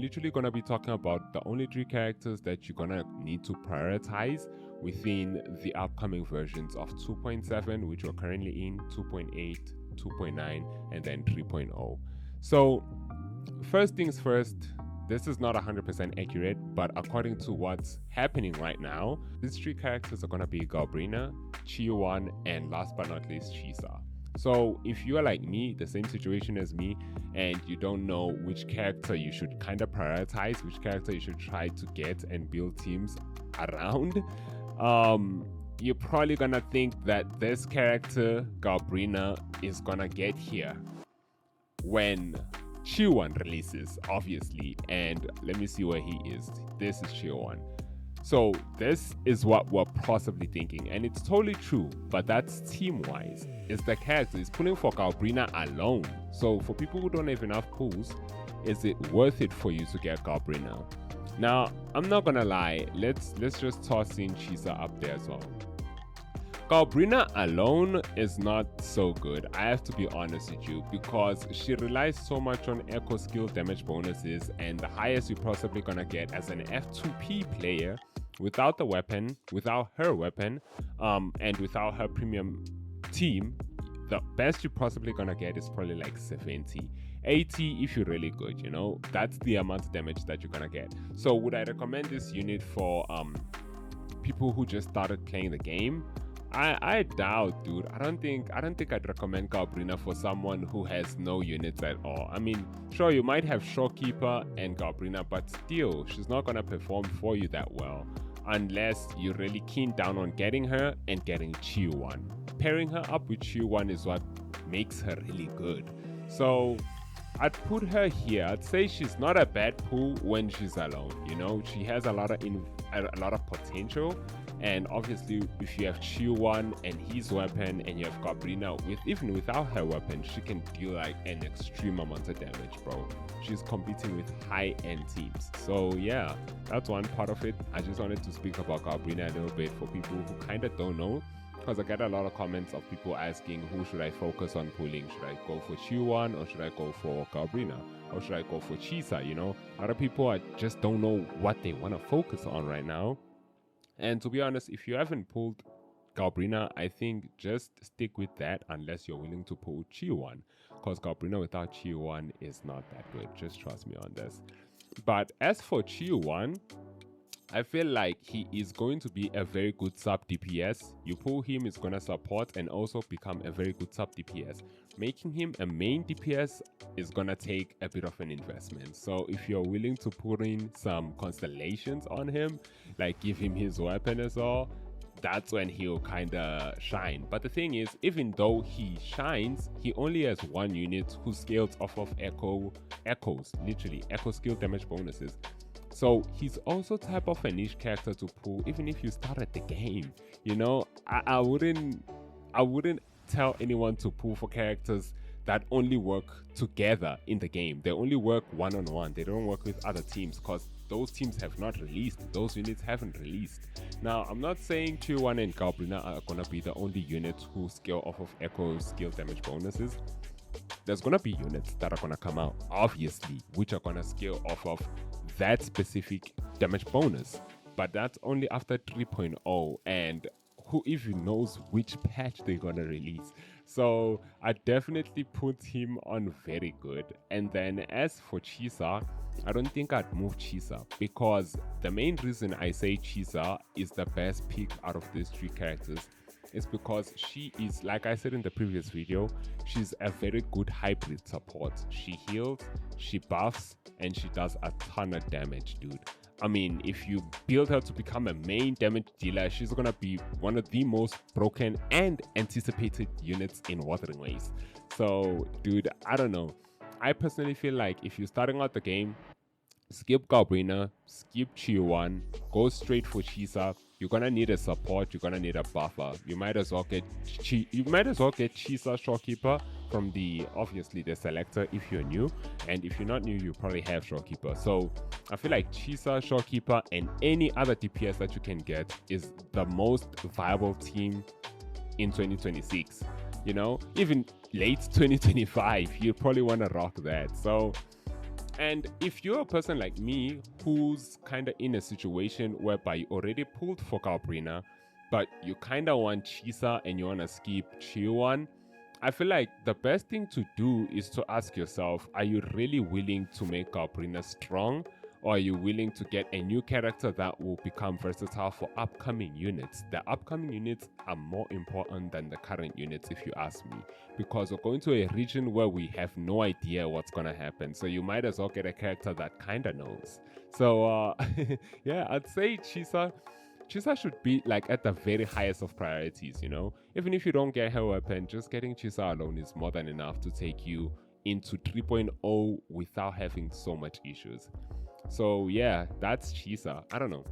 literally going to be talking about the only 3 characters that you're going to need to prioritize within the upcoming versions of 2.7, which we're currently in, 2.8, 2.9, and then 3.0. So first things first, this is not 100% accurate, but according to what's happening right now, these 3 characters are going to be Galbrena, Qiuyuan, and last but not least, Chisa. So if you are like me, the same situation as me, and you don't know which character you should kind of prioritize, which character you should try to get and build teams around, you're probably gonna think that this character, Galbrena, is gonna get here when Qiuyuan releases, obviously. And let me see where he is. This is Qiuyuan. So this is what we're possibly thinking, and it's totally true, but that's team-wise. It's the character. It's pulling for Galbrena alone. So for people who don't have enough pulls, is it worth it for you to get Galbrena? Now, I'm not gonna lie, let's just toss in Chisa up there as well. Galbrena alone is not so good, I have to be honest with you, because she relies so much on echo skill damage bonuses, and the highest you're possibly gonna get as an F2P player without the weapon, without her weapon, and without her premium team, the best you're possibly gonna get is probably like 70. 80 if you're really good, you know, that's the amount of damage that you're gonna get. So would I recommend this unit for people who just started playing the game? I doubt, dude. I don't think I'd recommend Galbrena for someone who has no units at all. I mean, sure, you might have Shorekeeper and Galbrena, but still, she's not gonna perform for you that well unless you're really keen down on getting her and getting Qiuyuan. Pairing her up with Qiuyuan is what makes her really good. So I'd put her here. I'd say she's not a bad pull when she's alone. You know, she has a lot of potential. And obviously, if you have Qiuyuan and his weapon, and you have Galbrena even without her weapon, she can deal like an extreme amount of damage, bro. She's competing with high-end teams. So yeah, that's one part of it. I just wanted to speak about Galbrena a little bit for people who kind of don't know, because I get a lot of comments of people asking, who should I focus on pulling? Should I go for Qiuyuan, or should I go for Galbrena, or should I go for Chisa? You know, a lot of people just don't know what they want to focus on right now. And to be honest, if you haven't pulled Galbrena, I think just stick with that unless you're willing to pull Qiuyuan, because Galbrena without Qiuyuan is not that good. Just trust me on this. But as for Qiuyuan, I feel like he is going to be a very good sub DPS. You pull him, he's going to support and also become a very good sub DPS. Making him a main DPS is going to take a bit of an investment. So if you're willing to put in some constellations on him, like give him his weapon as well, that's when he'll kind of shine. But the thing is, even though he shines, he only has one unit who scales off of echoes, literally echo skill damage bonuses. So he's also type of a niche character to pull even if you start at the game. You know, I wouldn't tell anyone to pull for characters that only work together in the game. They only work one-on-one. They don't work with other teams because those teams have not released. Those units haven't released. Now, I'm not saying Qiuyuan and Galbrena are going to be the only units who scale off of echo skill damage bonuses. There's going to be units that are going to come out, obviously, which are going to scale off of that specific damage bonus. But that's only after 3.0, and who even knows which patch they're going to release. So I definitely put him on very good. And then as for Chisa, I don't think I'd move Chisa, because the main reason I say Chisa is the best pick out of these 3 characters is because she is, like I said in the previous video, she's a very good hybrid support. She heals, she buffs, and she does a ton of damage, dude. I mean, if you build her to become a main damage dealer, she's gonna be one of the most broken and anticipated units in Wuthering Waves. So, dude, I don't know. I personally feel like if you're starting out the game, skip Galbrena, skip Qiuyuan, go straight for Chisa. You're gonna need a support, you're gonna need a buffer. You might as well get Chisa Shorekeeper from obviously the selector if you're new, and if you're not new, you probably have Shorekeeper. So I feel like Chisa, Shorekeeper, and any other DPS that you can get is the most viable team in 2026. You know, even late 2025, you probably want to rock that. So And if you're a person like me who's kind of in a situation whereby you already pulled for Galbrena, but you kind of want Chisa and you want to skip Qiuyuan, I feel like the best thing to do is to ask yourself, are you really willing to make Galbrena strong? Or are you willing to get a new character that will become versatile for upcoming units? The upcoming units are more important than the current units, if you ask me, because we're going to a region where we have no idea what's going to happen. So you might as well get a character that kind of knows. So, yeah, I'd say Chisa should be like at the very highest of priorities, you know? Even if you don't get her weapon, just getting Chisa alone is more than enough to take you into 3.0 without having so much issues. So yeah, that's Chisa. I don't know.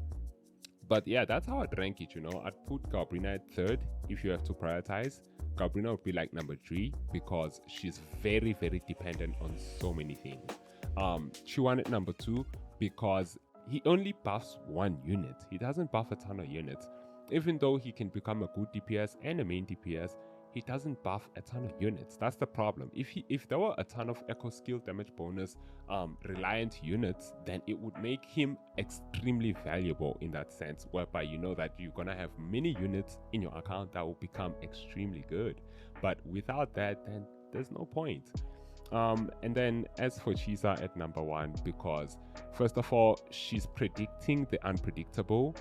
But yeah, that's how I'd rank it, you know. I'd put Galbrena at third if you have to prioritize. Galbrena would be like number 3 because she's very, very dependent on so many things. Qiuyuan at number 2 because he only buffs one unit. He doesn't buff a ton of units. Even though he can become a good DPS and a main DPS, he doesn't buff a ton of units. That's the problem. If there were a ton of echo skill damage bonus reliant units, then it would make him extremely valuable in that sense, whereby you know that you're gonna have many units in your account that will become extremely good. But without that, then there's no point. And then as for Chisa at number 1, because first of all, she's predicting the unpredictable.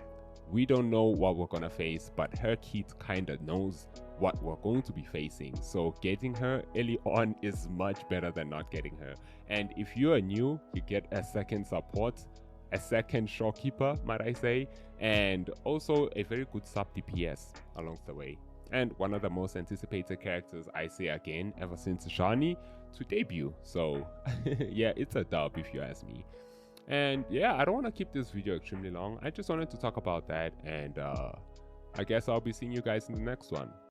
We don't know what we're gonna face, but her kit kinda knows what we're going to be facing. So getting her early on is much better than not getting her. And if you are new, you get a second support, a second shopkeeper, might I say, and also a very good sub DPS along the way. And one of the most anticipated characters, I say again, ever since Shani to debut. So yeah, it's a dub if you ask me. And yeah, I don't want to keep this video extremely long. I just wanted to talk about that, and I guess I'll be seeing you guys in the next one.